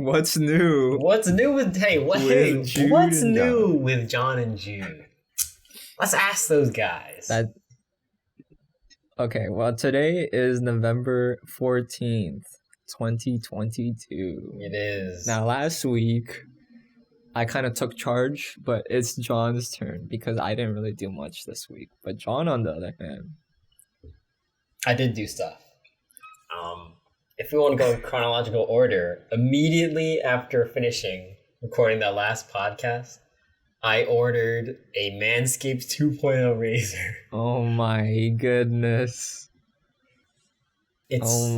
What's new? What's new with what's new with John and Jude? Let's ask those guys. Okay, well, today is November 14th, 2022. It is. Now, last week, I kind of took charge, but it's John's turn because I didn't really do much this week. But John, on the other hand, I did do stuff. If we want to go in chronological order, immediately after finishing recording that last podcast, I ordered a Manscaped 2.0 razor. Oh my goodness. It's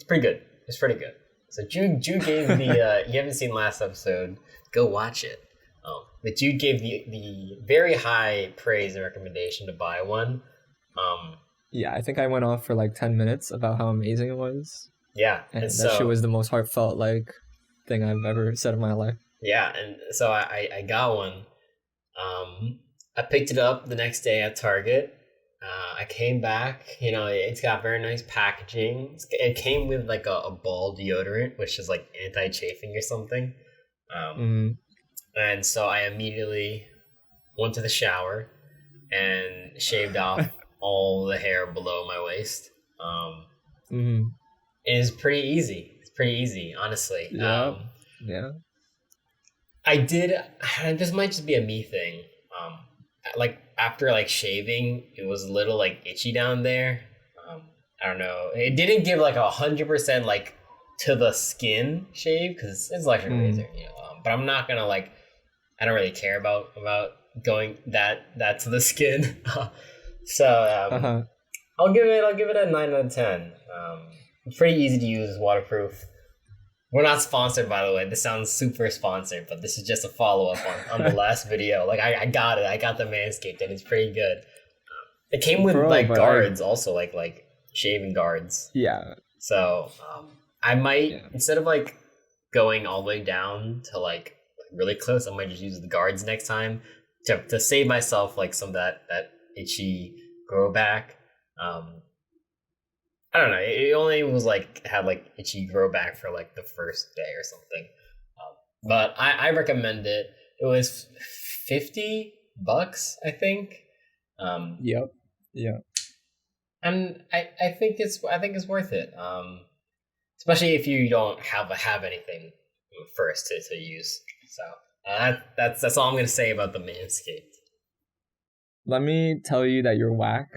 pretty good. It's pretty good. So Jude gave the you haven't seen last episode, go watch it. But Jude gave the very high praise and recommendation to buy one. Yeah, I think I went off for like 10 minutes about how amazing it was. Yeah. And that shit was the most heartfelt thing I've ever said in my life. Yeah, and so I got one. I picked it up the next day at Target. I came back, it's got very nice packaging. It came with like a ball deodorant, which is like anti-chafing or something. And so I immediately went to the shower and shaved off all the hair below my waist. It is pretty easy. It's pretty easy, honestly. Yeah. I did. This might just be a me thing. After shaving, it was a little itchy down there. I don't know. It didn't give 100% to the skin shave because it's electric razor, But I'm not gonna I don't really care about going that to the skin. So I'll give it a 9 out of 10. It's pretty easy to use, waterproof. We're not sponsored, by the way. This sounds super sponsored, but this is just a follow-up on the last video. I got it. I got the Manscaped, and it's pretty good. It came with guards also, like shaving guards. Yeah. So I might instead of going all the way down to really close, I might just use the guards next time to save myself some of that itchy grow back. I don't know. It only was had itchy grow back for the first day or something. But I recommend it. It was $50, I think. Yep. Yeah. And I think it's worth it. Especially if you don't have anything first to use. So that's all I'm gonna say about the Manscaped. Let me tell you that you're whack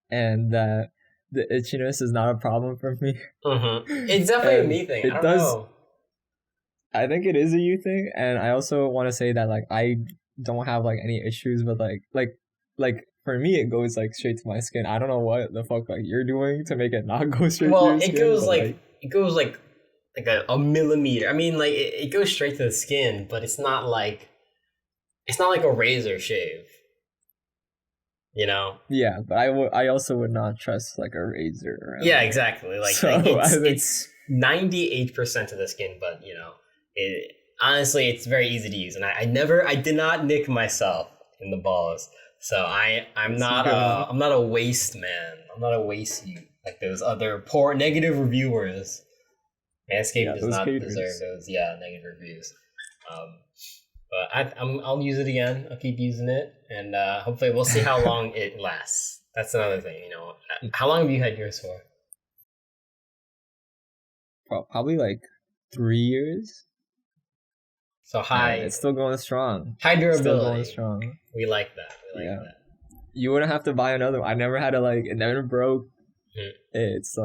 and that the itchiness is not a problem for me. It's definitely a me thing. I don't know. I think it is a you thing, and I also want to say that I don't have any issues, but for me it goes straight to my skin. I don't know what the fuck you're doing to make it not go straight to your skin. It goes a millimeter. I mean it goes straight to the skin, but it's not like a razor shave. Yeah, but I also would not trust a razor around. Yeah, exactly. It's 98% of the skin, but honestly it's very easy to use, and I did not nick myself in the balls, so I'm not a waste man. I'm not a waste you like those other poor negative reviewers. Manscaped does not deserve those negative reviews. But I'll use it again. I'll keep using it, and hopefully we'll see how long it lasts. That's another thing, How long have you had yours for? Probably 3 years. So high. It's still going strong. High durability. Still going strong. We like that. That. You wouldn't have to buy another one. I never had to it never broke. It's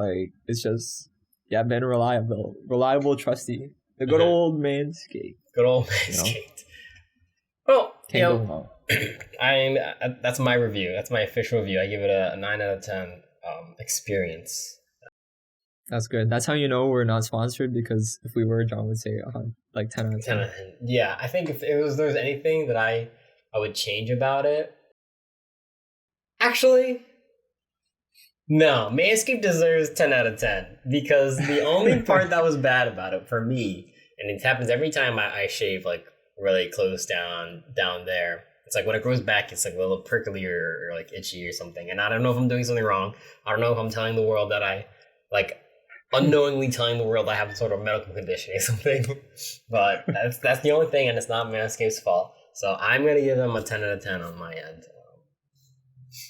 it's just been reliable, trusty. The good old Manscaped. Good old Manscaped. Well, that's my review. That's my official review. I give it a 9 out of 10 experience. That's good. That's how you know we're not sponsored, because if we were, John would say 10 out of 10. Yeah, I think if there was anything that I would change about it. Actually, no. Manscaped deserves 10 out of 10 because the only part that was bad about it for me, and it happens every time I shave really close down there. It's when it grows back, it's a little prickly or itchy or something. And I don't know if I'm doing something wrong. I don't know if I'm telling the world that I unknowingly telling the world I have sort of medical condition or something. But that's the only thing, and it's not Manscaped's fault. So I'm gonna give them a 10 out of 10 on my end.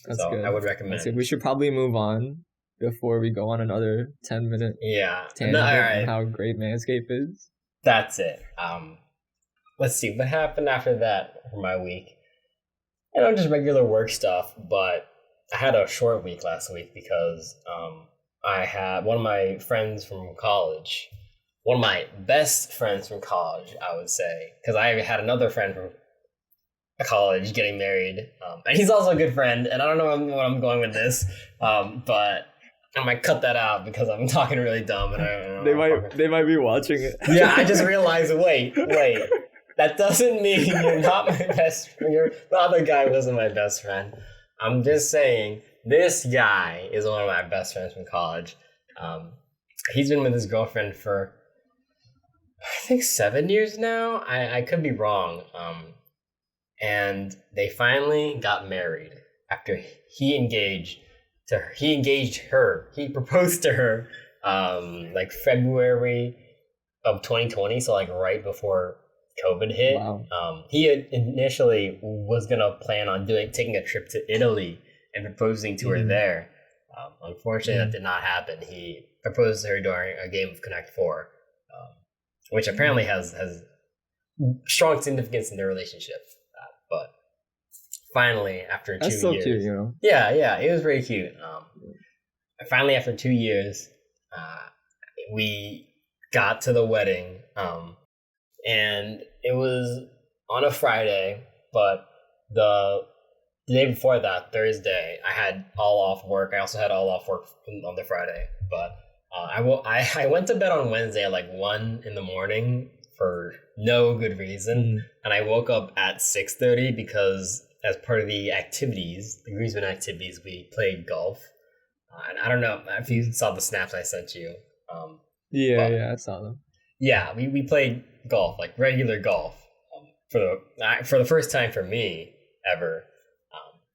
That's so good. I would recommend. That's good. We should probably move on before we go on another 10-minute tangent on how great Manscaped is. That's it. Let's see what happened after that for my week. Just regular work stuff, but I had a short week last week because I had one of my friends from college, one of my best friends from college, I would say, because I had another friend from college getting married, and he's also a good friend, and I don't know what I'm going with this, but I might cut that out because I'm talking really dumb, and I don't know. They might be watching it. Yeah, I just realized. Wait. That doesn't mean you're not my best friend. The other guy wasn't my best friend. I'm just saying this guy is one of my best friends from college. He's been with his girlfriend for I think 7 years now. I could be wrong. And they finally got married after he engaged her. He proposed to her like February of 2020, so like right before COVID hit. Wow. He initially was gonna plan on taking a trip to Italy and proposing to her there. Unfortunately, that did not happen. He proposed to her during a game of Connect 4, which apparently has strong significance in their relationship. But finally, after 2 years, that's so cute, you know. Yeah, it was very cute. Finally, after 2 years, we got to the wedding. And it was on a Friday, but the day before that, Thursday, I had all off work. I also had all off work on the Friday, but I went to bed on Wednesday at like 1 a.m. for no good reason, and I woke up at 6:30 because as part of the Griezmann activities, we played golf. And I don't know if you saw the snaps I sent you. Yeah, I saw them. Yeah, we played golf, like regular golf, for the first time for me ever.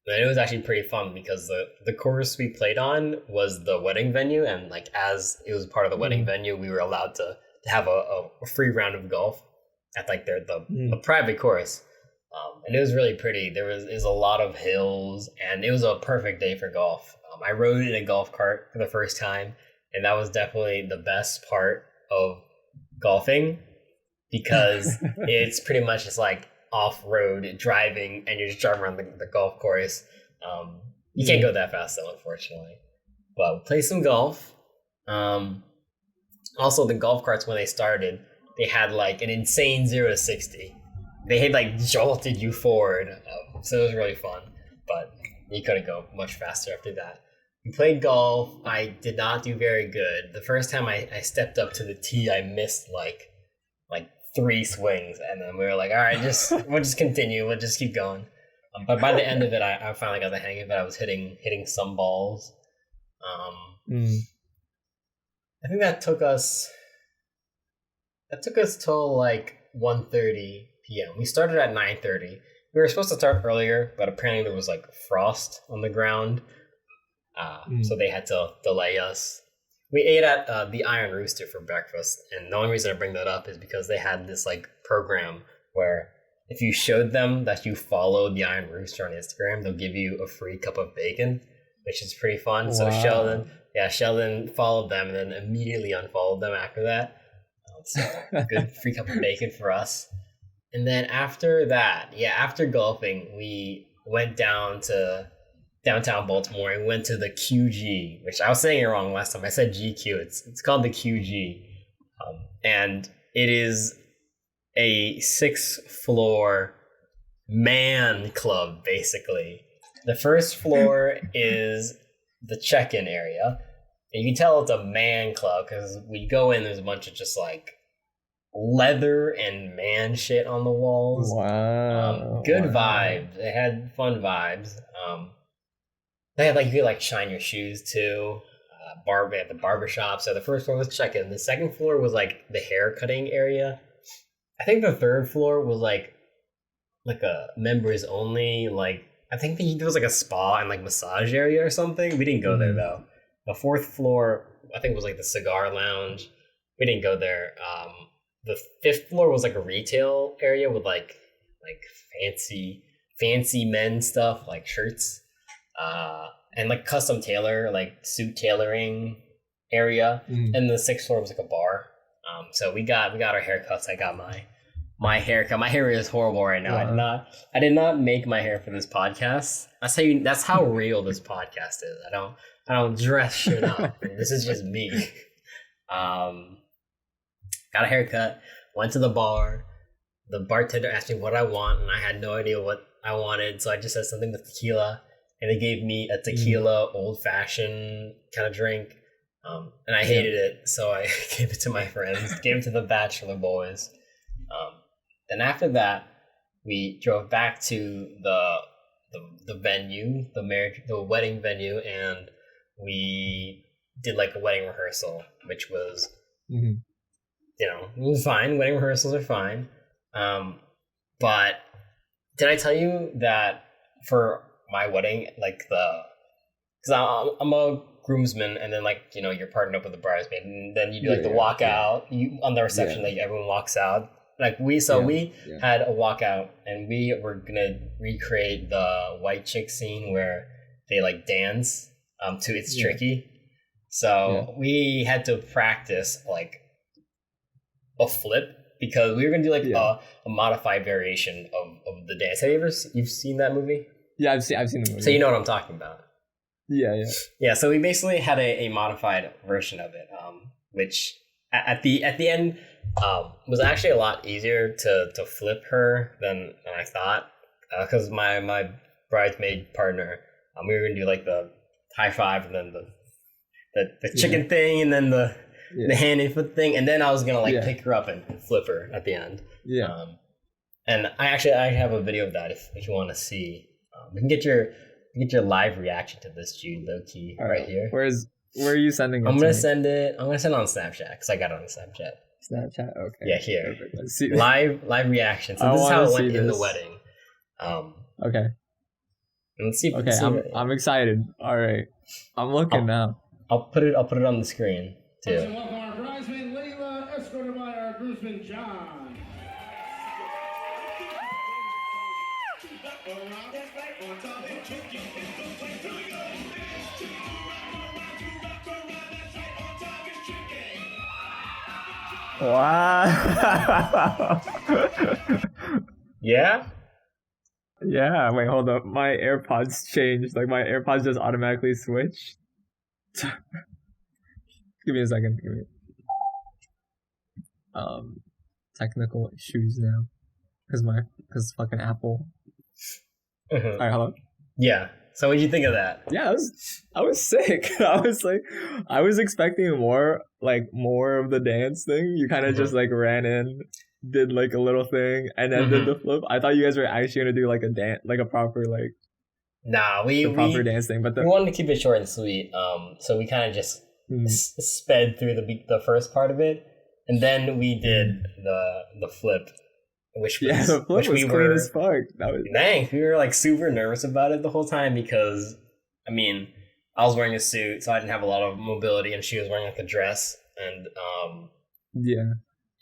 And it was actually pretty fun because the course we played on was the wedding venue, and like as it was part of the wedding venue, we were allowed to have a free round of golf at like the private course. And it was really pretty. There was a lot of hills, and it was a perfect day for golf. I rode in a golf cart for the first time, and that was definitely the best part of golfing because it's pretty much just like off-road driving, and you're just driving around the golf course. You can't go that fast though, unfortunately. But we'll play some golf. Also, the golf carts, when they started, they had like an insane 0 to 60. They had like jolted you forward, so it was really fun. But you couldn't go much faster after that. We played golf. I did not do very good. The first time I stepped up to the tee, I missed like 3 swings, and then we were like, all right, we'll just continue. We'll just keep going. But by the end of it, I finally got the hang of it. I was hitting some balls. I think that took us till like 1:30 p.m. We started at 9:30. We were supposed to start earlier, but apparently there was like frost on the ground. So they had to delay us. We ate at the Iron Rooster for breakfast, and the only reason I bring that up is because they had this like program where if you showed them that you followed the Iron Rooster on Instagram, they'll give you a free cup of bacon, which is pretty fun. Wow. So Sheldon followed them and then immediately unfollowed them after that. So good free cup of bacon for us. And then after that, after golfing, we went down to downtown Baltimore and went to the QG, which I was saying it wrong last time. I said GQ. It's called the QG, and it is a 6th-floor man club. Basically, the first floor is the check-in area, and you can tell it's a man club because we go in. There's a bunch of just like leather and man shit on the walls. Wow. Good vibes. They had fun vibes. They had like you could like shine your shoes too. They had the barbershop. So the first floor was check-in. The second floor was like the hair cutting area. I think the third floor was like a members only. Like I think there was like a spa and like massage area or something. We didn't go there though. The fourth floor I think it was like the cigar lounge. We didn't go there. The fifth floor was like a retail area with like fancy men stuff like shirts, and like custom tailor like suit tailoring area. And the sixth floor was like a bar. So we got our haircuts. I got my haircut. My hair is horrible right now. I did not make my hair for this podcast. That's how real this podcast is. I don't dress shit up. This is just me. Got a haircut, went to the bar. The bartender asked me what I want, and I had no idea what I wanted, so I just said something with tequila, and they gave me a tequila old-fashioned kind of drink, and I hated it, so I gave it to my friends, gave it to the bachelor boys. Then after that, we drove back to the venue, the wedding venue, and we did like a wedding rehearsal, which was, it was fine. Wedding rehearsals are fine. But did I tell you that for my wedding, like because I'm a groomsman, and then like you're partnered up with the bridesmaid, and then you do like the walkout. You on the reception, like everyone walks out. Like we had a walkout, and we were gonna recreate the white chick scene where they like dance to It's Tricky. So we had to practice like a flip, because we were gonna do like a modified variation of the dance. Have you've seen that movie? Yeah, I've seen the movie. So you know what I'm talking about. Yeah. So we basically had a modified version of it, which at the end was actually a lot easier to flip her than I thought, because my bridesmaid partner, we were gonna do like the high five, and then the chicken thing, and then the hand and foot thing, and then I was gonna pick her up and flip her at the end. And I have a video of that if you want to see. We can get your live reaction to this, Jude, low key, right here. Where are you sending it? I'm gonna send it on Snapchat, because I got it on Snapchat. Snapchat, okay. Yeah, here. Let's see live reaction. So this is how it went in the wedding. Okay. Let's see. Okay, I'm excited. All right, I'm looking now. I'll put it on the screen too. Welcome our bridesmaid Layla, escorted by our groomsman John. Wow. Yeah? Yeah, wait, hold up. My AirPods changed. Like, my AirPods just automatically switched. Give me a second. Technical issues now. Because fucking Apple. Alright, hello? Yeah. So what did you think of that? Yeah, I was sick. I was expecting more of the dance thing. You kind of just like ran in, did like a little thing, and then did the flip. I thought you guys were actually gonna do like a dance, like a proper like. Nah, we dance thing, but we wanted to keep it short and sweet. So we kind of just sped through the first part of it, and then we did the flip. The flip was clean as fuck. Thanks. We were like super nervous about it the whole time, because I was wearing a suit, so I didn't have a lot of mobility, and she was wearing like a dress, and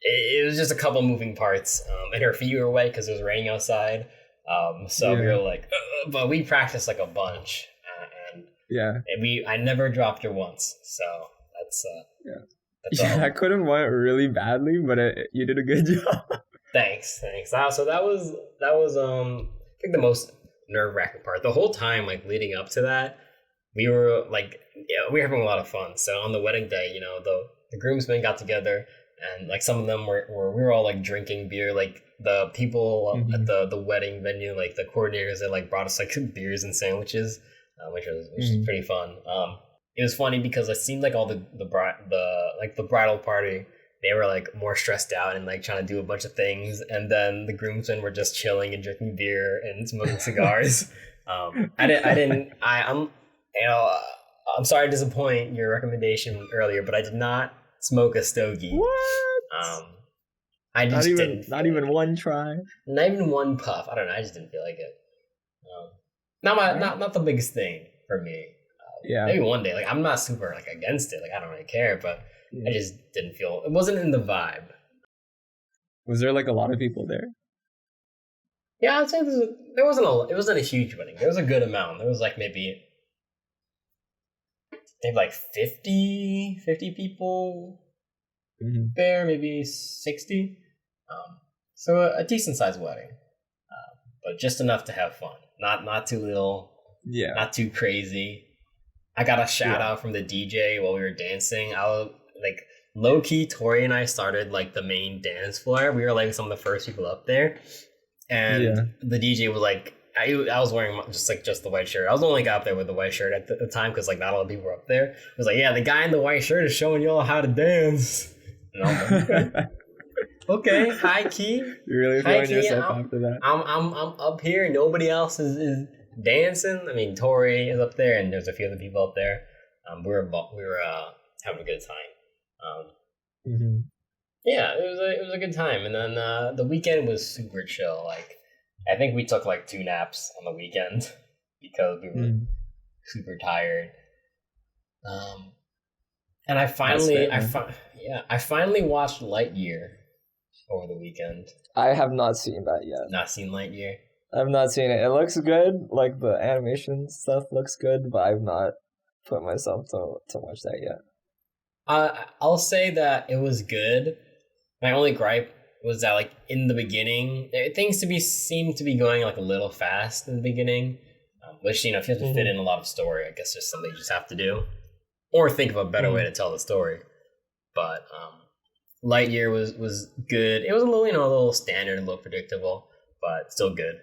it was just a couple moving parts, and her feet were wet because it was raining outside. We were like, but we practiced like a bunch, and I never dropped her once, so that's all. That could have went really badly, but you did a good job. Thanks. So that was I think the most nerve-wracking part. The whole time, like leading up to that, we were we were having a lot of fun. So on the wedding day, the groomsmen got together, and like some of them we were all like drinking beer. Like the people at the wedding venue, like the coordinators, they like brought us like beers and sandwiches, which was pretty fun. It was funny because it seemed like all the bridal party, they were like more stressed out and like trying to do a bunch of things, and then the groomsmen were just chilling and drinking beer and smoking cigars. I'm sorry to disappoint your recommendation earlier, but I did not smoke a stogie. What? I just not even one try. Not even one puff. I don't know. I just didn't feel like it. Not the biggest thing for me. Yeah. Maybe one day. Like I'm not super like against it. Like I don't really care, but I just didn't feel it wasn't in the vibe. Was there like a lot of people there? Yeah, I'd say there wasn't it wasn't a huge wedding. There was a good amount. There was like maybe like 50 people there, maybe 60. So a decent sized wedding, but just enough to have fun. Not too little. Yeah. Not too crazy. I got a shout out from the DJ while we were dancing. I was like low key. Tori and I started like the main dance floor. We were like some of the first people up there, and the DJ was like, I was wearing just the white shirt. I was the only guy up there with the white shirt at the time because like not a lot of people were up there. It was like, yeah, the guy in the white shirt is showing y'all how to dance. And I was like, okay, high key. You're really throwing yourself after that. I'm up here. Nobody else is dancing. I mean, Tori is up there, and there's a few other people up there. We were having a good time. Yeah, it was a good time, and then the weekend was super chill. Like, I think we took like 2 naps on the weekend because we were super tired. And I finally watched Lightyear over the weekend. I have not seen that yet. Not seen Lightyear? I've not seen it. It looks good. Like, the animation stuff looks good, but I've not put myself to watch that yet. I'll say that it was good. My only gripe was that, like, in the beginning, things seemed to be going, like, a little fast in the beginning. Which, you know, if you have to fit in a lot of story, I guess there's something you just have to do. Or think of a better way to tell the story. But Lightyear was good. It was a little standard, a little predictable, but still good.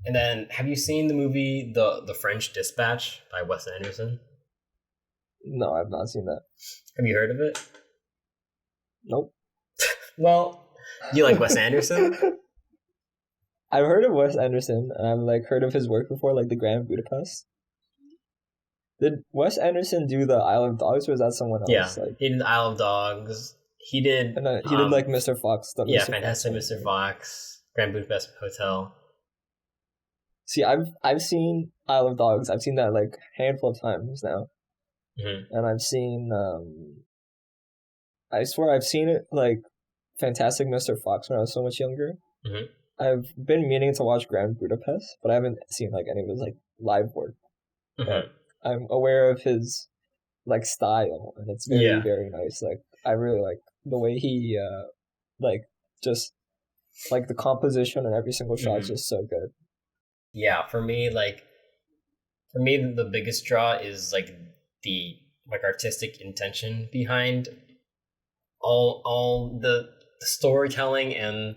And then, have you seen the movie The French Dispatch by Wes Anderson? No, I've not seen that. Have you heard of it? Nope. Well, you like Wes Anderson? I've heard of Wes Anderson, and I've like heard of his work before, like The Grand Budapest. Did Wes Anderson do the Isle of Dogs, or was that someone else? Yeah, like, he did the Isle of Dogs. He did. And he did like Mr. Fox. Fantastic Mr. Fox, Grand Budapest Hotel. See, I've seen Isle of Dogs. I've seen that like a handful of times now, and I've seen. I swear I've seen it like Fantastic Mr. Fox when I was so much younger. I've been meaning to watch Grand Budapest, but I haven't seen like any of his like live work. But I'm aware of his like style, and it's very very nice. Like I really like the way he like just like the composition and every single shot is just so good. Yeah, for me, the biggest draw is like the like artistic intention behind all the storytelling and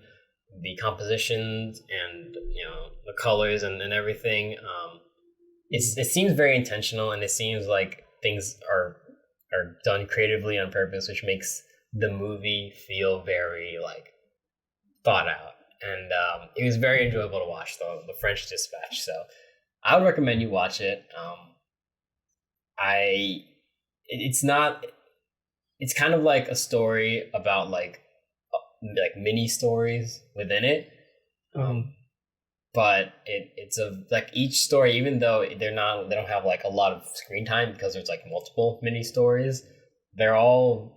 the compositions and, you know, the colors and everything. It seems very intentional, and it seems like things are done creatively on purpose, which makes the movie feel very like thought out. And it was very enjoyable to watch, though, The French Dispatch. So I would recommend you watch it. It's kind of like a story about like mini stories within it. But it's like each story, even though they don't have like a lot of screen time because there's like multiple mini stories, I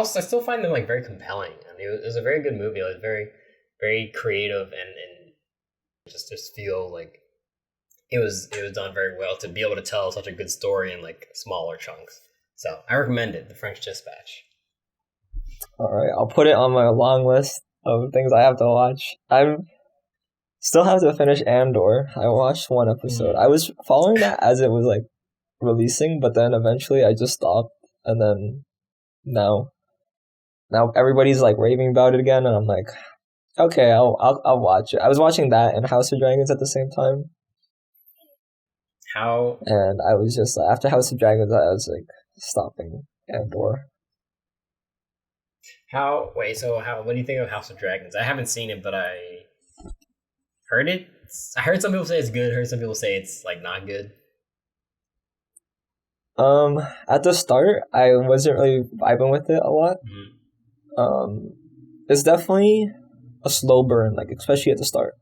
still find them like very compelling. And it was a very good movie. It was very, very creative and just feel like it was done very well to be able to tell such a good story in like smaller chunks. So I recommend it, The French Dispatch. All right, I'll put it on my long list of things I have to watch. I still have to finish Andor. I watched 1 episode. I was following that as it was like releasing, but then eventually I just stopped, and then now everybody's like raving about it again, and I'm like, okay, I'll watch it. I was watching that and House of Dragons at the same time. And I was just like, after House of Dragons, I was like stopping Andor. What do you think of House of Dragons? I haven't seen it, but I heard it. I heard some people say it's good. I heard some people say it's like not good. At the start, I wasn't really vibing with it a lot. It's definitely a slow burn, like especially at the start.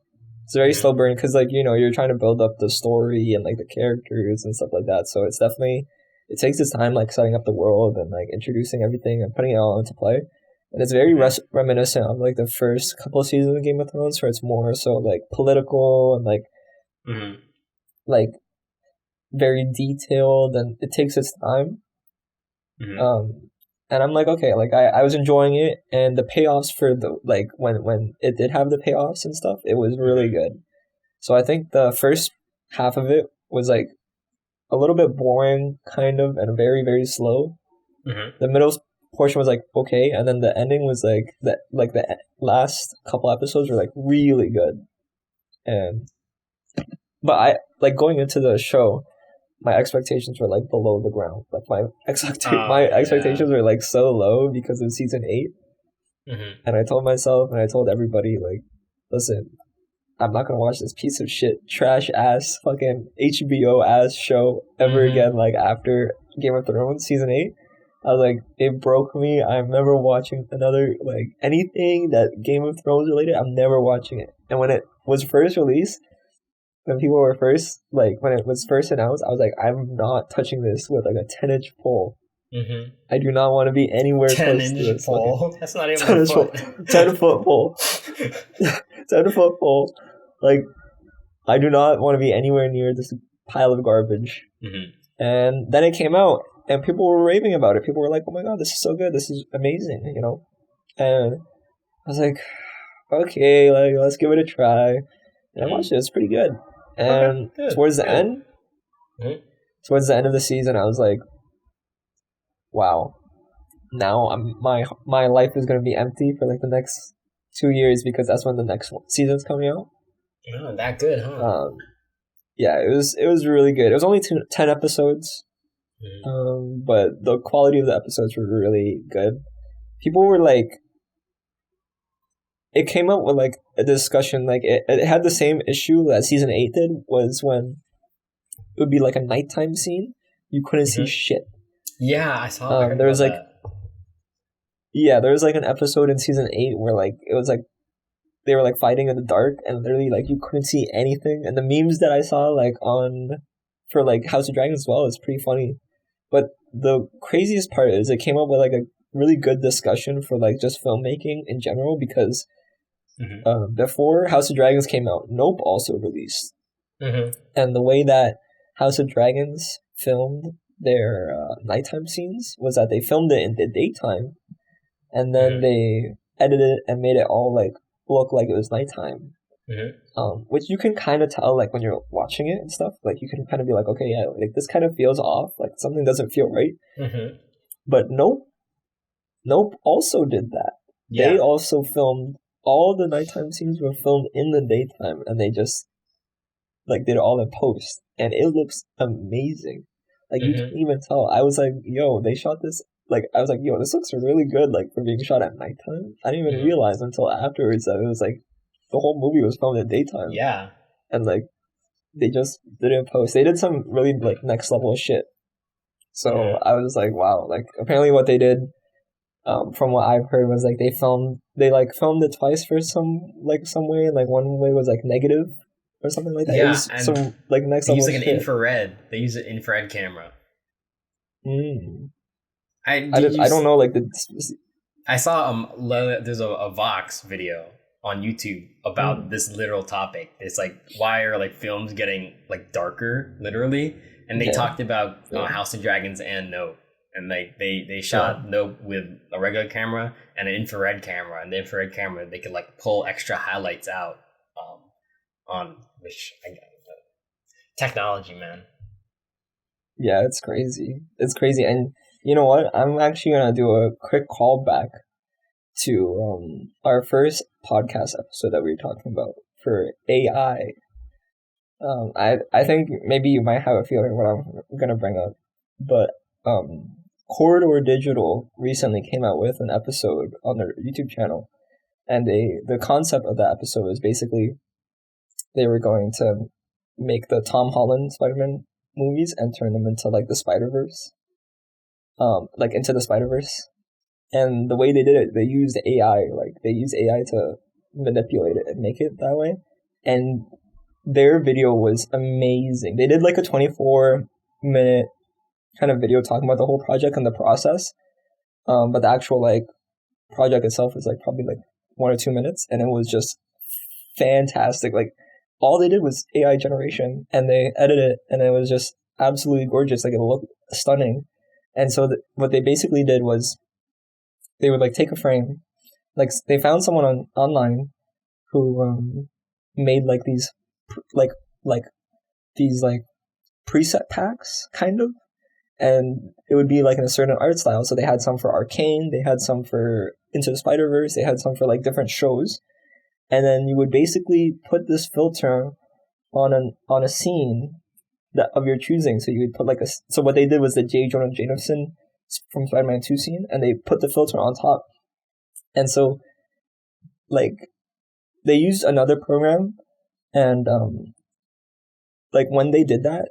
It's a very slow burn because like you're trying to build up the story and like the characters and stuff like that. So it's definitely it takes its time like setting up the world and like introducing everything and putting it all into play. And it's very reminiscent of like the first couple of seasons of Game of Thrones, where it's more so like political and like very detailed, and it takes its time. And I'm like, okay, like I was enjoying it, and the payoffs for the like when it did have the payoffs and stuff, it was really good. So I think the first half of it was like a little bit boring, kind of, and very very slow. The middle portion was like okay, and then the ending was like the last couple episodes were like really good. But I like going into the show, my expectations were like below the ground. Like my expectations were like so low because of season 8. And I told myself and I told everybody like, listen, I'm not gonna watch this piece of shit, trash ass, fucking HBO ass show ever again. Like after Game of Thrones season 8, I was like, it broke me. I'm never watching another like anything that Game of Thrones related. I'm never watching it. And when it was first released, when people were first like when it was first announced, I was like, I'm not touching this with like a 10-inch pole. I do not want to be anywhere close to this pole. That's not even 10 foot. 10-foot pole. 10-foot pole. Like, I do not want to be anywhere near this pile of garbage. And then it came out, and people were raving about it. People were like, "Oh my god, this is so good! This is amazing!" And I was like, "Okay, like let's give it a try." And I watched it. It's pretty good. And towards the end of the season, I was like, "Wow, now my life is gonna be empty for like the next 2 years because that's when the next season's coming out." Oh, that good, huh? Yeah, it was really good. It was only 10 episodes, but the quality of the episodes were really good. People were like, it came up with like a discussion, like it had the same issue that season 8 did, was when it would be like a nighttime scene, you couldn't see shit. Yeah, I saw. There was like, there was like an episode in season 8 where like it was like they were like fighting in the dark and literally like you couldn't see anything. And the memes that I saw like for like House of Dragons as well is pretty funny. But the craziest part is it came up with like a really good discussion for like just filmmaking in general, because before House of Dragons came out, Nope also released. And the way that House of Dragons filmed their nighttime scenes was that they filmed it in the daytime, and then they edited it and made it all like look like it was nighttime. Which you can kind of tell like when you're watching it and stuff. Like you can kind of be like, okay, yeah, like this kind of feels off. Like something doesn't feel right. But Nope also did that. Yeah. They also filmed all the nighttime scenes were filmed in the daytime, and they just like did it all in post, and it looks amazing. Like you can even tell. I was like, yo, they shot this. Like I was like, yo, this looks really good. Like for being shot at nighttime. I didn't even realize until afterwards that it was like the whole movie was filmed in daytime. Yeah, and like they just did it in post. They did some really like next level shit. So I was like, wow. Like apparently what they did, from what I've heard, was like they filmed it twice for some way. Like one way was like negative or something like that. Yeah, it was and some like next level. They use like an infrared. They use an infrared camera. I don't know like the. I saw there's a Vox video on YouTube about this literal topic. It's like, why are like films getting like darker, literally? And they talked about House of Dragons and Nope. And like they shot Nope with a regular camera and an infrared camera. And the infrared camera, they could like pull extra highlights out on which I guess technology, man. Yeah, it's crazy. It's crazy. And you know what? I'm actually gonna do a quick callback to our first podcast episode that we were talking about for AI. I think maybe you might have a feeling what I'm gonna bring up, but Corridor Digital recently came out with an episode on their YouTube channel, and the concept of that episode is basically they were going to make the Tom Holland Spider-Man movies and turn them into like the Spider-Verse, like into the Spider-Verse. And the way they did it, they used AI. Like they used AI to manipulate it and make it that way. and their video was amazing. They did like a 24-minute kind of video talking about the whole project and the process. But the actual like project itself is like probably like 1 or 2 minutes, and it was just fantastic. Like all they did was AI generation, and they edited it, and it was just absolutely gorgeous. Like it looked stunning. And so what they basically did was they would like take a frame, like they found someone online who made like these like these like preset packs kind of, and it would be like in a certain art style. So they had some for Arcane, they had some for Into the Spider-Verse, they had some for like different shows, and then you would basically put this filter on a scene that of your choosing. So you would put like so what they did was the J. Jonah Jameson from Spider-Man 2 scene, and they put the filter on top. And so like they used another program, and like when they did that,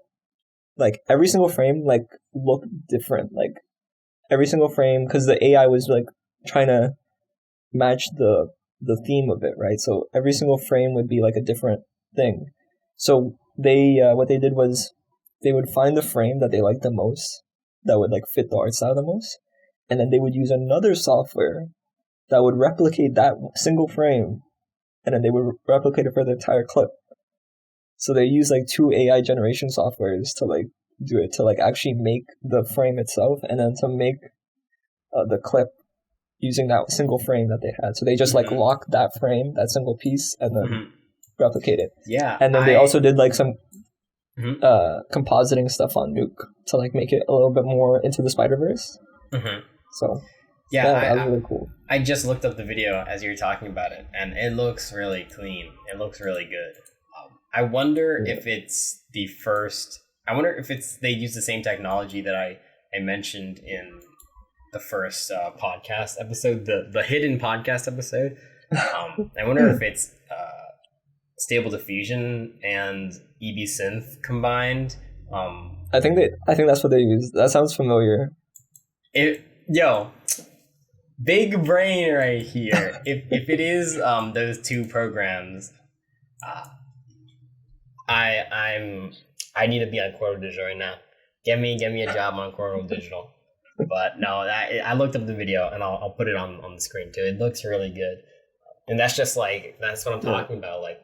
like every single frame like looked different. Like every single frame, because the AI was like trying to match the theme of it, right? So every single frame would be like a different thing. So they what they did was they would find the frame that they liked the most, that would like fit the art style the most, and then they would use another software that would replicate that single frame, and then they would replicate it for the entire clip. So they use like 2 AI generation softwares to like do it, to like actually make the frame itself, and then to make the clip using that single frame that they had. So they just like lock that frame, that single piece, and then replicate it. Yeah. And then they also did like some compositing stuff on Nuke to like make it a little bit more Into the Spider-Verse. So yeah, that was really cool. I just looked up the video as you were talking about it, and it looks really clean. It looks really good. I wonder if it's the first. I wonder if they use the same technology that I mentioned in the first podcast episode, the hidden podcast episode. I wonder if it's Stable Diffusion and EB Synth combined. I think that's what they use. That sounds familiar. Big brain right here. if it is those 2 programs, I need to be on Corridor Digital right now. Get me a job on Corridor Digital. But no, I looked up the video, and I'll put it on the screen too. It looks really good, and that's what I'm talking about. Like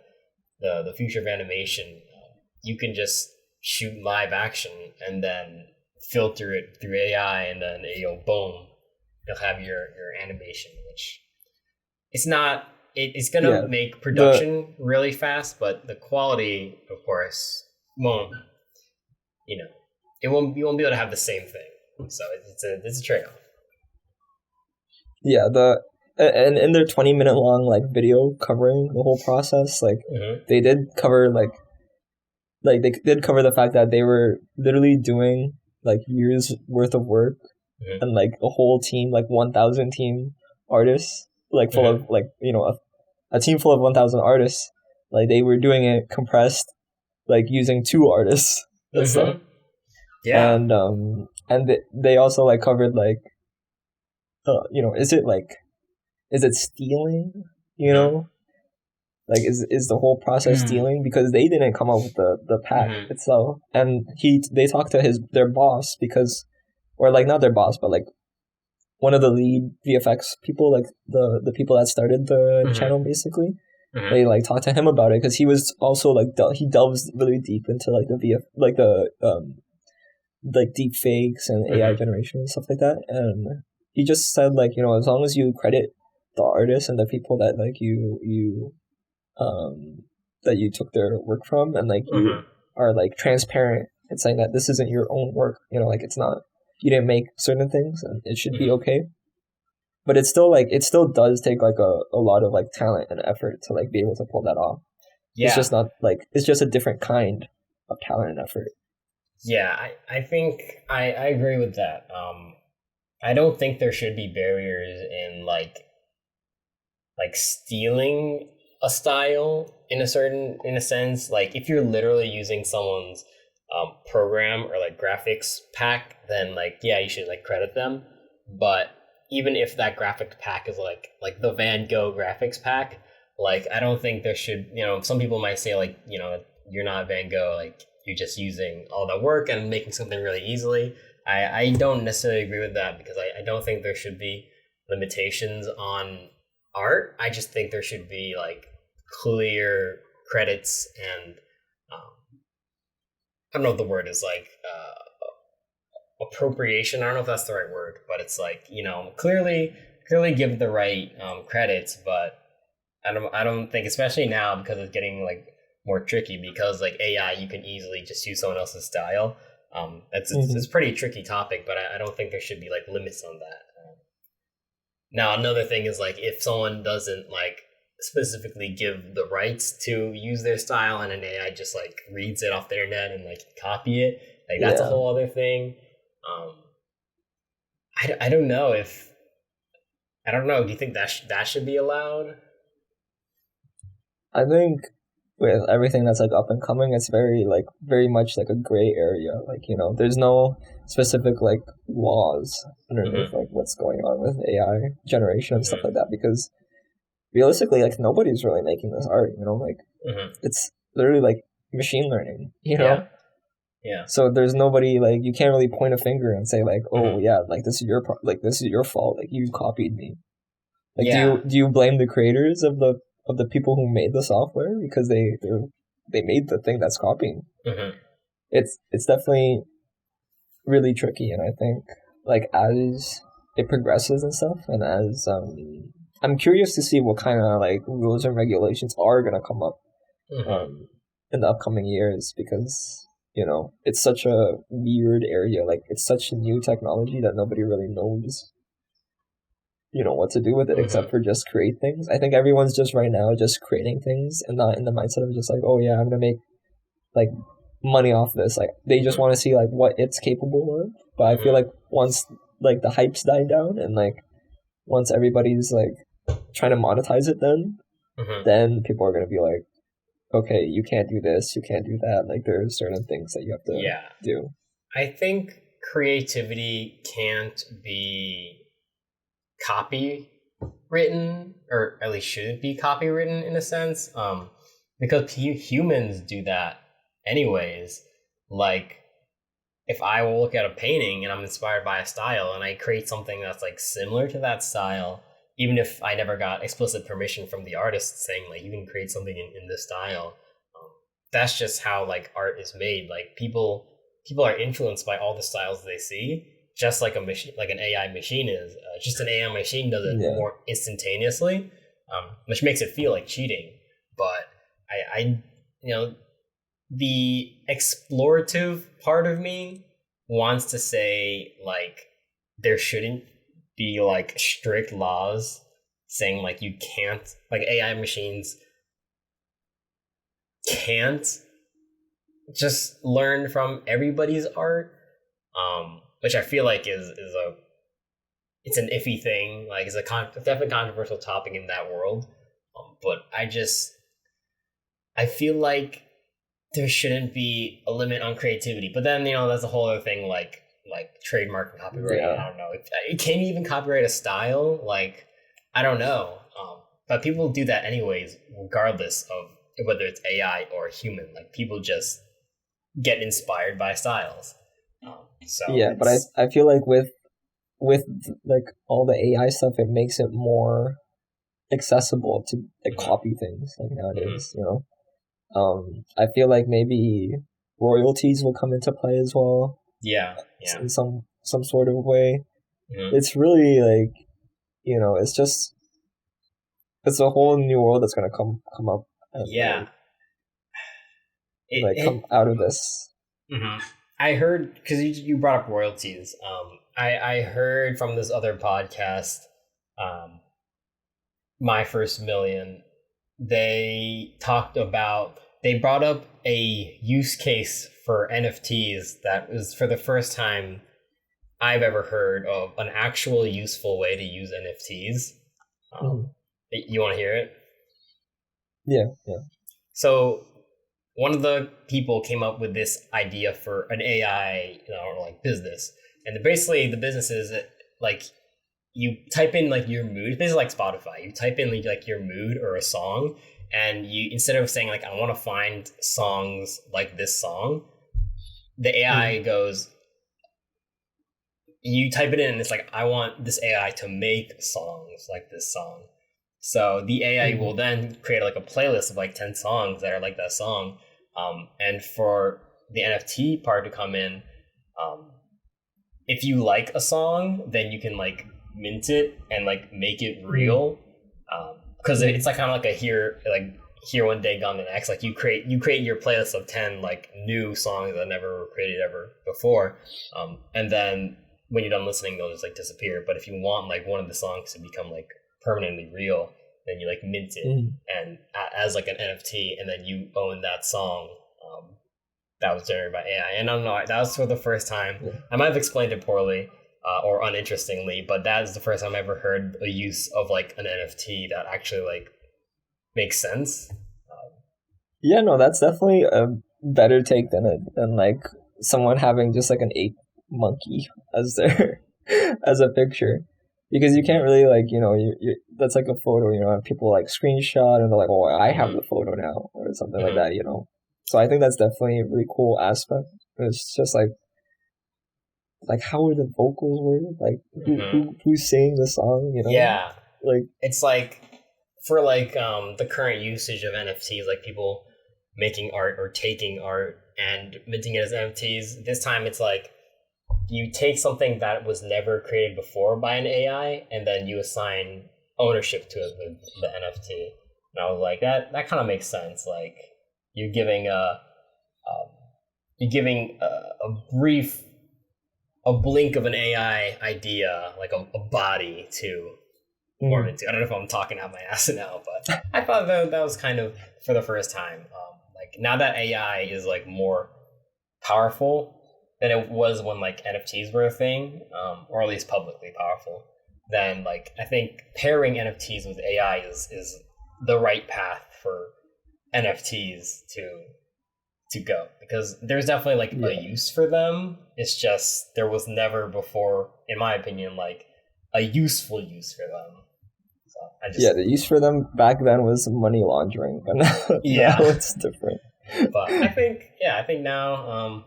the future of animation, you can just shoot live action and then filter it through AI, and then boom, you'll have your animation. Which it's gonna make production really fast, but the quality, of course, won't. You won't be able to have the same thing. So it's a trade-off. Yeah, and in their 20-minute long like video covering the whole process, like they did cover they did cover the fact that they were literally doing like years worth of work, and like a whole team, like 1,000 team artists, like full of like a team full of 1,000 artists, like they were doing it compressed, like using 2 artists and stuff. Yeah, and they also like covered like, is it stealing? Like is the whole process stealing, because they didn't come up with the pack itself, and they talked to their boss, because, or like not their boss, but like one of the lead VFX people, like the people that started the channel basically. They like talked to him about it, because he was also like he delves really deep into like like deep fakes and AI generation and stuff like that, and he just said like, as long as you credit the artists and the people that like you that you took their work from, and like you are like transparent and saying that this isn't your own work, like it's not, you didn't make certain things, and it should be okay. But it still does take like a lot of like talent and effort to like be able to pull that off. Yeah. It's just not like, it's just a different kind of talent and effort. Yeah, I think I agree with that. I don't think there should be barriers in like stealing a style in a sense. Like if you're literally using someone's program or like graphics pack, then like, yeah, you should like credit them. But even if that graphics pack is like the Van Gogh graphics pack, Like, I don't think there should, some people might say, like, you're not Van Gogh, like, you're just using all that work and making something really easily. I don't necessarily agree with that because I don't think there should be limitations on art. I just think there should be, like, clear credits and, I don't know if the word is, like, appropriation. I don't know if that's the right word, but it's like, clearly give the right credits, but I don't think, especially now because it's getting like more tricky because like AI, you can easily just use someone else's style. It's a pretty tricky topic, but I don't think there should be like limits on that. Now another thing is like if someone doesn't like specifically give the rights to use their style and an AI just like reads it off the internet and like copy it, like that's a whole other thing. I don't know if I don't know. Do you think that should be allowed? I think with everything that's like up and coming, it's very much like a gray area. Like, there's no specific like laws underneath like what's going on with AI generation and stuff like that, because realistically, like nobody's really making this art, like it's literally like machine learning, Yeah. So there's nobody, like you can't really point a finger and say like, oh yeah, like this is your fault, like you copied me. Like do you blame the creators of the people who made the software because they made the thing that's copying? It's definitely really tricky, and I think like as it progresses and stuff, and as I'm curious to see what kind of like rules and regulations are gonna come up in the upcoming years, because it's such a weird area. Like it's such a new technology that nobody really knows what to do with it except for just create things. I think everyone's just right now just creating things and not in the mindset of just like, oh yeah, I'm gonna make like money off this. Like they just want to see like what it's capable of. But I feel like once like the hype's died down and like once everybody's like trying to monetize it, then people are gonna be like, okay, you can't do this, you can't do that. Like there's certain things that you have to do. I think creativity can't be copywritten, or at least shouldn't be copywritten in a sense, because humans do that anyways. Like if I will look at a painting and I'm inspired by a style and I create something that's like similar to that style, even if I never got explicit permission from the artist saying like you can create something in this style, that's just how like art is made. Like people are influenced by all the styles they see, just like a machine, like an AI machine is. Just an AI machine does it more instantaneously, which makes it feel like cheating. But I the explorative part of me wants to say like there shouldn't be like strict laws saying like you can't, like AI machines can't just learn from everybody's art, which I feel like is it's an iffy thing. Like it's definitely controversial topic in that world, but I feel like there shouldn't be a limit on creativity. But then that's a whole other thing, like trademark and copyright. I don't know. Can you even copyright a style? Like I don't know. But people do that anyways, regardless of whether it's AI or human. Like people just get inspired by styles. But I feel like with like all the AI stuff, it makes it more accessible to like copy things like nowadays. I feel like maybe royalties will come into play as well. In some sort of way. It's really like it's a whole new world that's gonna come up. Come out of this. I heard, because you brought up royalties. I heard from this other podcast, My First Million. They brought up a use case for NFTs that was for the first time I've ever heard of an actual useful way to use NFTs. You want to hear it? Yeah. So one of the people came up with this idea for an AI, like business, and basically the business is like you type in like your mood. This is like Spotify. You type in like your mood or a song, and you, instead of saying like I want to find songs like this song, the AI goes. You type it in, and it's like I want this AI to make songs like this song. So the AI will then create like a playlist of like 10 songs that are like that song. And for the NFT part to come in, if you like a song, then you can like mint it and like make it real. Because it's like kind of like a here one day gone the next. Like you create your playlist of 10 like new songs that never were created ever before. And then when you're done listening, they'll just like disappear. But if you want like one of the songs to become like permanently real, then you like mint it and as like an NFT, and then you own that song that was generated by AI. And I don't know, that was for the first time. I might have explained it poorly or uninterestingly, but that is the first time I ever heard a use of like an NFT that actually like makes sense. Yeah, no, that's definitely a better take than like someone having just like an ape monkey as their as a picture. Because you can't really like, you know, you that's like a photo, you know, and people like screenshot and they're like, oh, I have the photo now or something like that, you know. So I think that's definitely a really cool aspect. It's just like how are the vocals worded? Like who's singing the song, you know? Yeah. Like it's like for like the current usage of NFTs, like people making art or taking art and minting it as NFTs. This time it's like you take something that was never created before by an AI, and then you assign ownership to it with the NFT. And I was like, that kind of makes sense. Like you're giving a blink of an AI idea, like a body to form into. I don't know if I'm talking out my ass now, but I thought that was kind of for the first time. Like now that AI is like more powerful than it was when like NFTs were a thing, or at least publicly powerful, then like I think pairing NFTs with AI is the right path for NFTs to go, because there's definitely like a use for them. It's just there was never before, in my opinion, like a useful use for them. So the use for them back then was money laundering, but now it's different. But I think now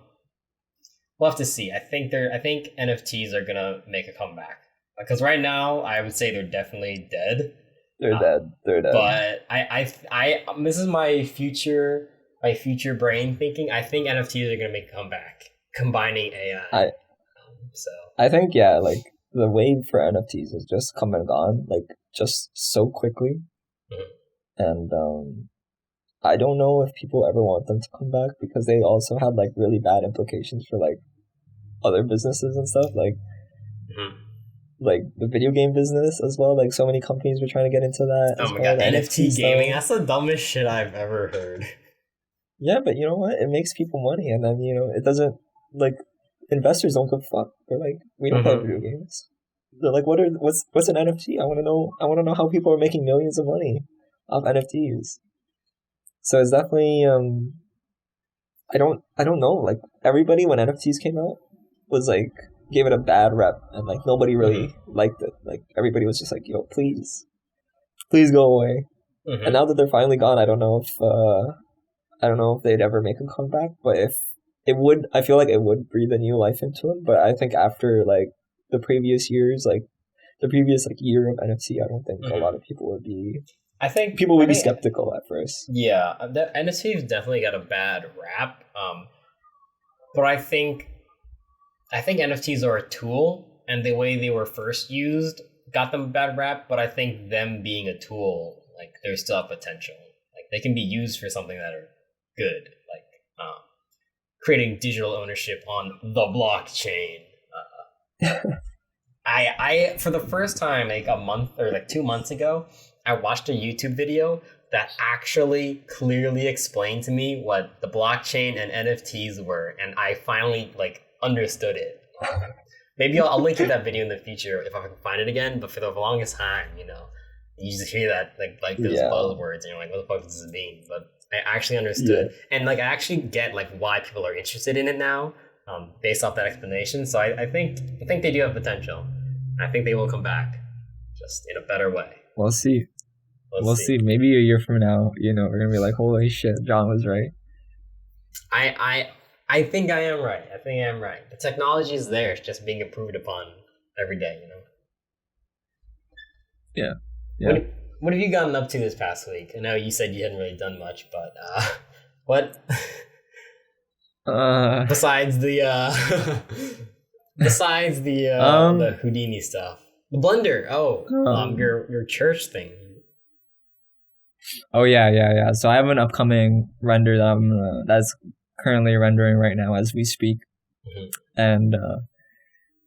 we'll have to see. I think NFTs are gonna make a comeback, because right now I would say they're definitely dead. They're dead. But I this is my future brain thinking. I think NFTs are gonna make a comeback, combining AI. I think like the wave for NFTs has just come and gone, like just so quickly, and I don't know if people ever want them to come back, because they also had like really bad implications for like other businesses and stuff, like the video game business as well. Like so many companies were trying to get into that. Oh my god, NFT gaming, that's the dumbest shit I've ever heard. Yeah, but you know what? It makes people money, and then, you know, it doesn't, like, investors don't give a fuck. They're like, we don't play video games. They're like, what's an NFT? I want to know how people are making millions of money off NFTs. So it's definitely I don't know, like everybody when NFTs came out was like gave it a bad rep, and like nobody really liked it. Like everybody was just like, yo, please go away. And now that they're finally gone, I don't know if they'd ever make a comeback, but if it would, I feel like it would breathe a new life into them. But I think after like the previous year of NFT, I don't think a lot of people would be. I think people would be skeptical at first. Yeah, the NFTs definitely got a bad rap. But I think NFTs are a tool, and the way they were first used got them a bad rap. But I think them being a tool, like there's still potential. Like they can be used for something that are good, like creating digital ownership on the blockchain. I for the first time like a month or like 2 months ago, I watched a YouTube video that actually clearly explained to me what the blockchain and NFTs were, and I finally like understood it. Maybe I'll link you that video in the future if I can find it again. But for the longest time, you know, you just hear that like those buzzwords, and you're like, what the fuck does this mean? But I actually understood, and like I actually get like why people are interested in it now, based off that explanation. So I think they do have potential. I think they will come back, just in a better way. We'll see. We'll see. Maybe a year from now, we're gonna be like, holy shit, John was right. I think I am right. The technology is there. It's just being improved upon every day, Yeah. What have you gotten up to this past week? I know you said you hadn't really done much, but what? Besides the the Houdini stuff, the blender. Your church thing. Oh yeah. So I have an upcoming render that's currently rendering right now as we speak, and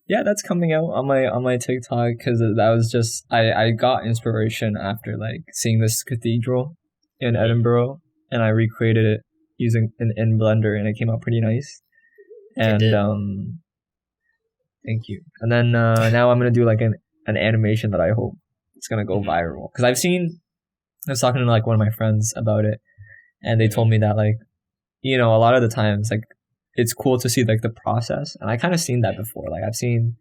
that's coming out on my TikTok because that was just I got inspiration after like seeing this cathedral in Edinburgh, and I recreated it using in Blender, and it came out pretty nice. And thank you. And then now I'm gonna do like an animation that I hope it's gonna go viral because I was talking to like one of my friends about it, and they told me that like a lot of the times like it's cool to see like the process, and I kind of seen that before. Like I've seen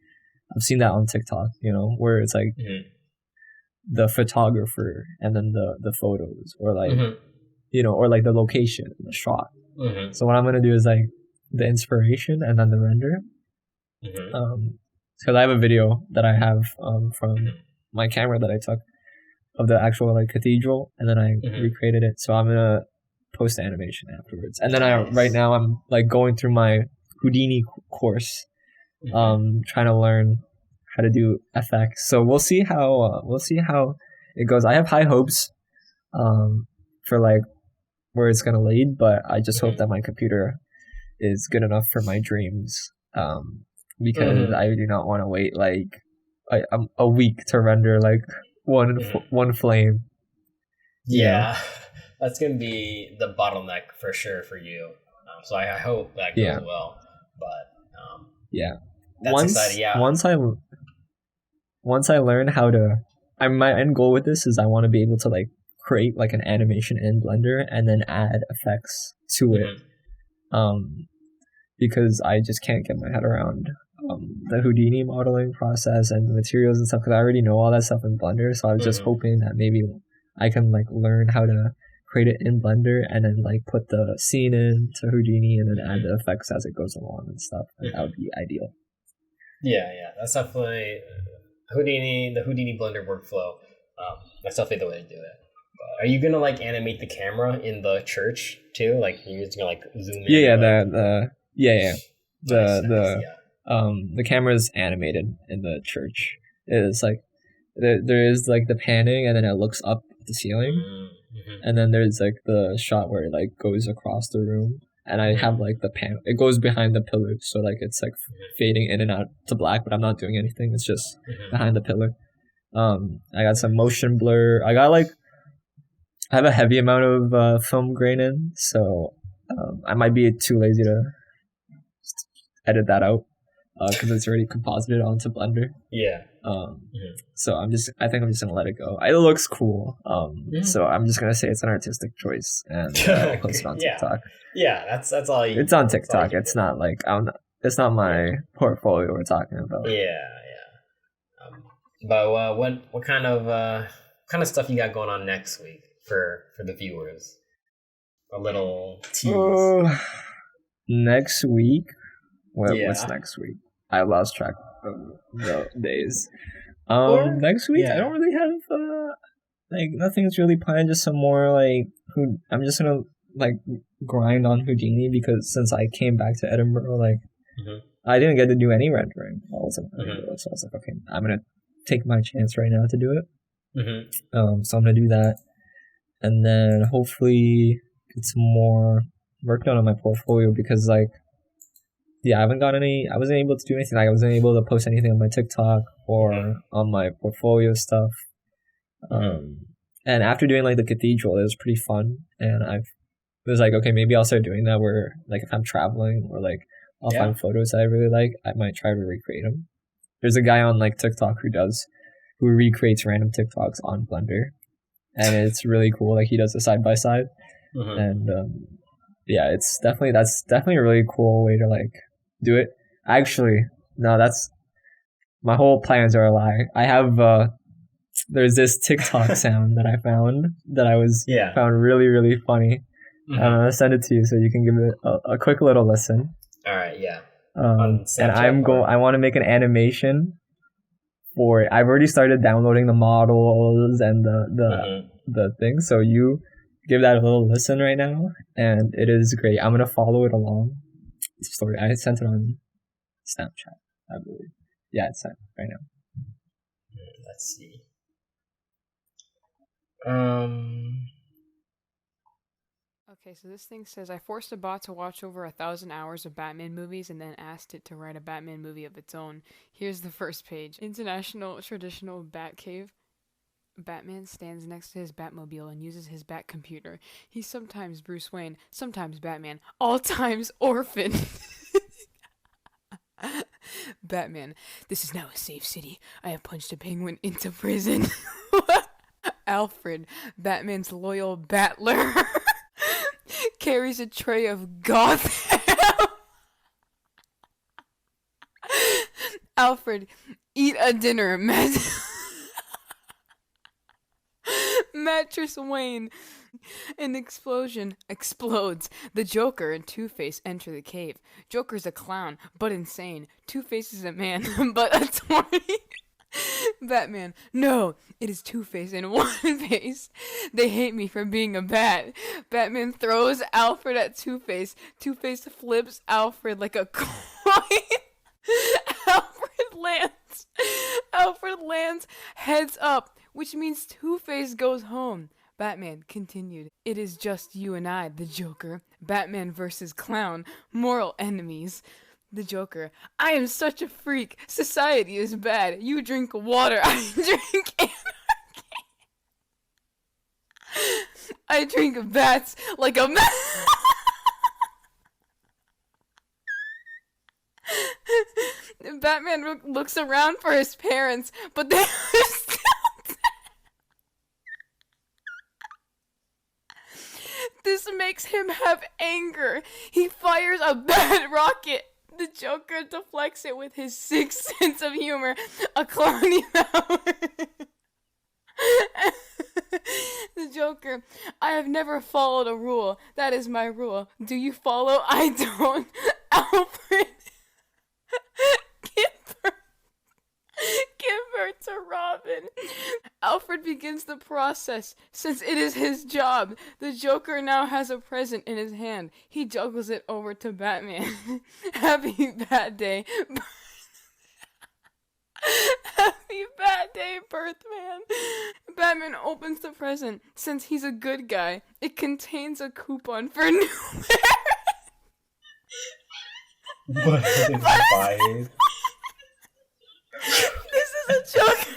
that on TikTok, where it's like the photographer and then the photos, or like or like the location, the shot. So what I'm gonna do is like the inspiration and then the render. Because I have a video that I have from my camera that I took of the actual like cathedral, and then I recreated it. So I'm gonna post the animation afterwards, and then right now I'm like going through my Houdini course, trying to learn how to do FX. So we'll see how it goes. I have high hopes for like where it's gonna lead, but I just hope that my computer is good enough for my dreams, because I do not want to wait like a week to render like one flame. Yeah. That's going to be the bottleneck for sure for you. So I hope that goes well. But that's exciting. Yeah. Once I learn how to, my end goal with this is I want to be able to like create like an animation in Blender and then add effects to it. Because I just can't get my head around the Houdini modeling process and the materials and stuff, because I already know all that stuff in Blender. So I was just hoping that maybe I can like learn how to create it in Blender and then like put the scene into Houdini and then add the effects as it goes along and stuff. And that would be ideal. Yeah, that's definitely the Houdini Blender workflow. That's definitely the way to do it. But are you gonna like animate the camera in the church too? Like you're just gonna like zoom in? The camera's animated in the church. It's like there is like the panning, and then it looks up at the ceiling. And then there's like the shot where it like goes across the room, and I have like the panel. It goes behind the pillars, so like it's like fading in and out to black, but I'm not doing anything. It's just behind the pillar. I got some motion blur. I have a heavy amount of film grain in, so I might be too lazy to edit that out because it's already composited onto Blender. So I think I'm just gonna let it go. It looks cool. So I'm just gonna say it's an artistic choice, and I'll post it on TikTok. That's all. It's on TikTok. It's not like it's not my portfolio we're talking about. But what kind of stuff you got going on next week for the viewers? A little tease. Next week. What's next week? I lost track of the days. Next week I don't really have like nothing's really planned. Just some more like I'm just gonna like grind on Houdini, because since I came back to Edinburgh, like I didn't get to do any rendering. So I was like, okay, I'm gonna take my chance right now to do it. So I'm gonna do that, and then hopefully get some more work done on my portfolio, because like I wasn't able to do anything. Like I wasn't able to post anything on my TikTok or on my portfolio stuff. And after doing like the cathedral, it was pretty fun, and I was like, okay, maybe I'll start doing that where like if I'm traveling or like I'll find photos that I really like, I might try to recreate them. There's a guy on like TikTok who recreates random TikToks on Blender, and it's really cool. Like he does a side by side, and that's definitely a really cool way to like do it. Actually, no, my whole plans are a lie. I have there's this TikTok sound that I found that found really, really funny. Mm-hmm. I'm gonna send it to you so you can give it a quick little listen. All right, yeah. And I want to make an animation for it. I've already started downloading the models and the thing. So you give that a little listen right now, and it is great. I'm gonna follow it along. Story. I sent it on Snapchat, I believe. Yeah, it's sent right now. Let's see. Okay, so this thing says, I forced a bot to watch over 1,000 hours of Batman movies and then asked it to write a Batman movie of its own. Here's the first page. International Traditional Batcave. Batman stands next to his Batmobile and uses his Bat computer. He's sometimes Bruce Wayne, sometimes Batman, all times orphan. Batman, this is now a safe city. I have punched a penguin into prison. Alfred, Batman's loyal battler, carries a tray of Gotham. Alfred, eat a dinner. Mattress Wayne. An explosion explodes. The Joker and Two-Face enter the cave. Joker's a clown, but insane. Two-Face is a man, but a attorney. Batman, no, it is Two-Face and One-Face. They hate me for being a bat. Batman throws Alfred at Two-Face. Two-Face flips Alfred like a coin. Alfred lands heads up, which means Two-Face goes home. Batman continued, it is just you and I, the Joker. Batman versus Clown, moral enemies. The Joker, I am such a freak. Society is bad. You drink water, I drink anarchy. I drink bats like a man. Batman looks around for his parents, but they are still dead. This makes him have anger. He fires a bat rocket. The Joker deflects it with his sixth sense of humor, a clowny power. The Joker, I have never followed a rule. That is my rule. Do you follow? I don't. Alfred, give birth to Robin. Alfred begins the process, since it is his job. The Joker now has a present in his hand. He juggles it over to Batman. Happy Bat Day. Happy Bat Day, Birthman. Batman opens the present. Since he's a good guy, it contains a coupon for new What is inspired? This is a Joker.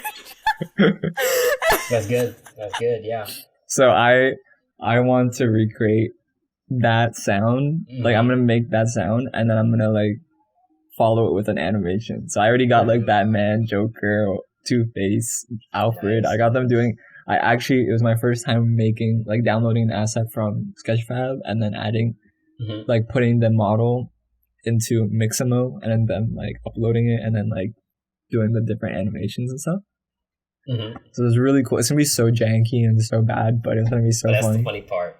That's good. That's good, yeah. So I want to recreate that sound. Mm-hmm. Like I'm gonna make that sound and then I'm gonna like follow it with an animation. So I already got like Batman, Joker, Two-Face, Alfred. Nice. I got them doing. It was my first time downloading an asset from Sketchfab and then adding, like putting the model into Mixamo and then like uploading it and then like doing the different animations and stuff. So it's really cool. It's gonna be so janky and so bad, but it's gonna be so funny. That's the funny part.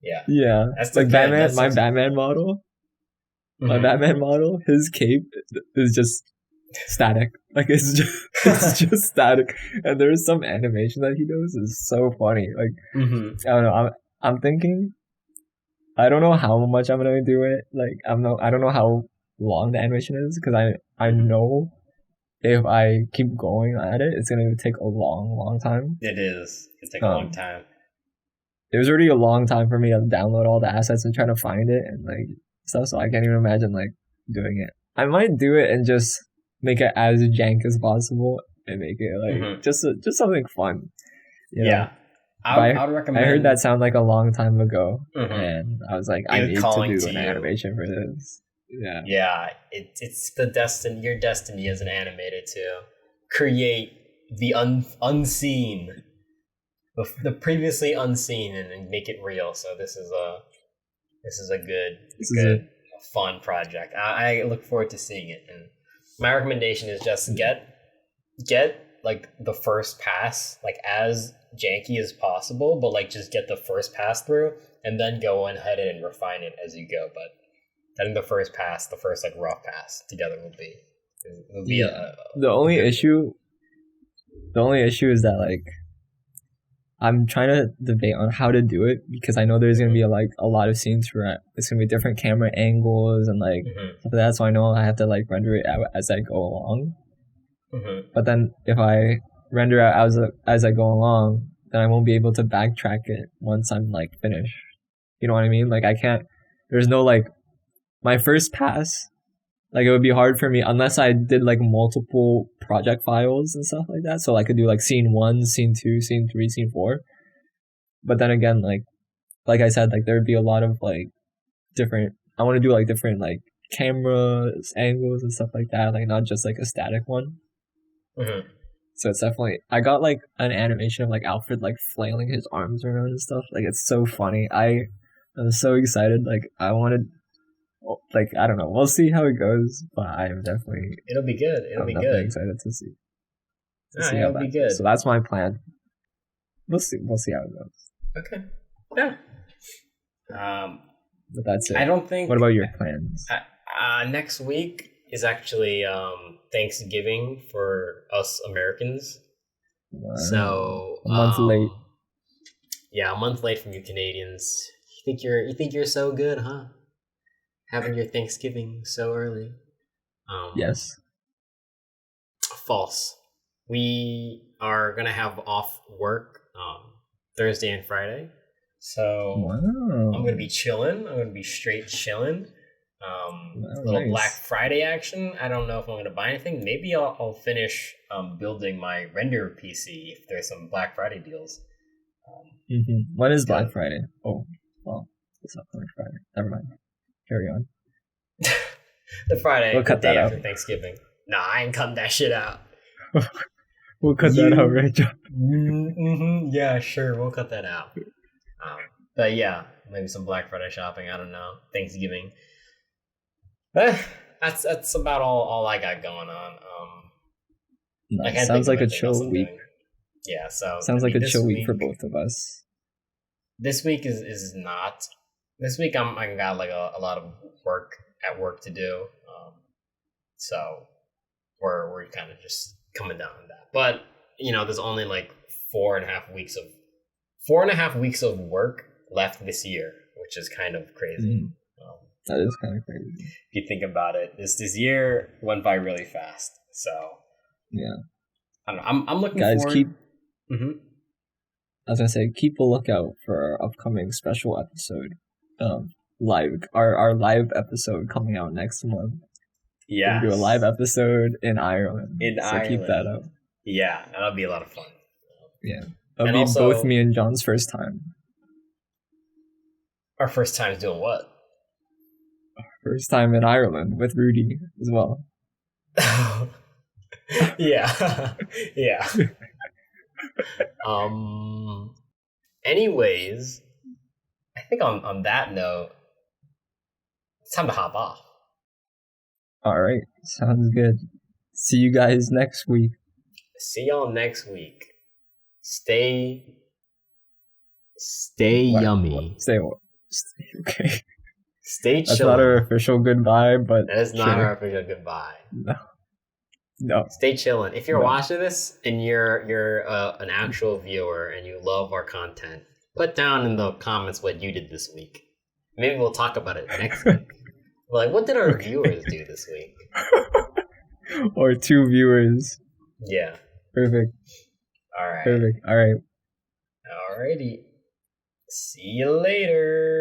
Yeah. Yeah. That's like Batman. That's my Batman model. My Batman model. His cape is just static. Like it's just static. And there's some animation that he does is so funny. Like I don't know. I'm thinking. I don't know how much I'm gonna do it. Like I don't know how long the animation is because I know if I keep going at it, it's gonna take a long time. It is. It's like a long time. It was already a long time for me to download all the assets and try to find it and like stuff. So I can't even imagine like doing it. I might do it and just make it as jank as possible and make it like just something fun. Yeah. I would recommend. I heard that sound like a long time ago, and I was like, I need to do an animation for this. Yeah. Yeah, it's your destiny as an animator to create the unseen, the previously unseen, and make it real. So this is a good, fun project. I look forward to seeing it, and My recommendation is just get like the first pass, like as janky as possible, but like just get the first pass through, and then go ahead and refine it as you go. But I think the first like rough pass together will be the only issue is that like I'm trying to debate on how to do it, because I know there's gonna be like a lot of scenes where it's gonna be different camera angles and like stuff like that. So I know I have to like render it out as I go along. But then if I render out as I go along, then I won't be able to backtrack it once I'm like finished. You know what I mean? Like I can't. There's no like my first pass. Like it would be hard for me unless I did like multiple project files and stuff like that. So I could do like scene 1, scene 2, scene 3, scene 4. But then again, like I said, like there would be a lot of like different. I want to do like different like cameras, angles, and stuff like that. Like not just like a static one. So it's definitely. I got like an animation of like Alfred like flailing his arms around and stuff. Like it's so funny. I'm so excited. Like I wanted. Like I don't know, we'll see how it goes, but I'm definitely it'll be good. It'll be good. Excited to see. It'll be good. So that's my plan. We'll see how it goes. Okay. Yeah. But that's it. I don't think. What about your plans? Next week is actually Thanksgiving for us Americans. Wow. So a month late. Yeah, a month late from you Canadians. You think you're so good, huh? Having your Thanksgiving so early. Yes. False. We are gonna have off work Thursday and Friday. So wow. I'm gonna be chilling. I'm gonna be straight chilling. Little nice. Black Friday action. I don't know if I'm gonna buy anything. Maybe I'll finish building my render PC if there's some Black Friday deals. When is Black Friday? Oh, well, it's not Black Friday. Never mind. Carry on. The Friday, we'll cut the day that after out. Thanksgiving. Nah, I ain't cutting that shit out. We'll cut that out, right, John? Yeah, sure, we'll cut that out. But yeah, maybe some Black Friday shopping. I don't know. Thanksgiving. That's about all I got going on. Nice. Sounds like a chill week. Yeah, so sounds like a chill week for both of us. This week is not. This week I got like a lot of work to do, so we're kind of just coming down on that. But there's only like 4.5 weeks of work left this year, which is kind of crazy. That is kind of crazy. If you think about it, this year went by really fast. So yeah, I don't know. I'm looking guys forward. I was gonna say, keep a lookout for our upcoming special episode. Live our live episode coming out next month. Yeah, we'll do a live episode in Ireland. Keep that up. Yeah, that'll be a lot of fun. Yeah, that'll be also, both me and John's first time. Our first time doing what? First time in Ireland with Rudy as well. Yeah. Yeah. Anyways, I think on that note, it's time to hop off. All right, sounds good. See you guys next week. See y'all next week. Stay yummy. Stay okay. Stay chill. That's not our official goodbye, but that is not our official goodbye. No. Stay chilling. If you're watching this and you're an actual viewer and you love our content, put down in the comments what you did this week. Maybe we'll talk about it next week. Like, what did our viewers do this week? Or 2 viewers. Yeah. Perfect. All right. Perfect. All right. Alrighty. See you later.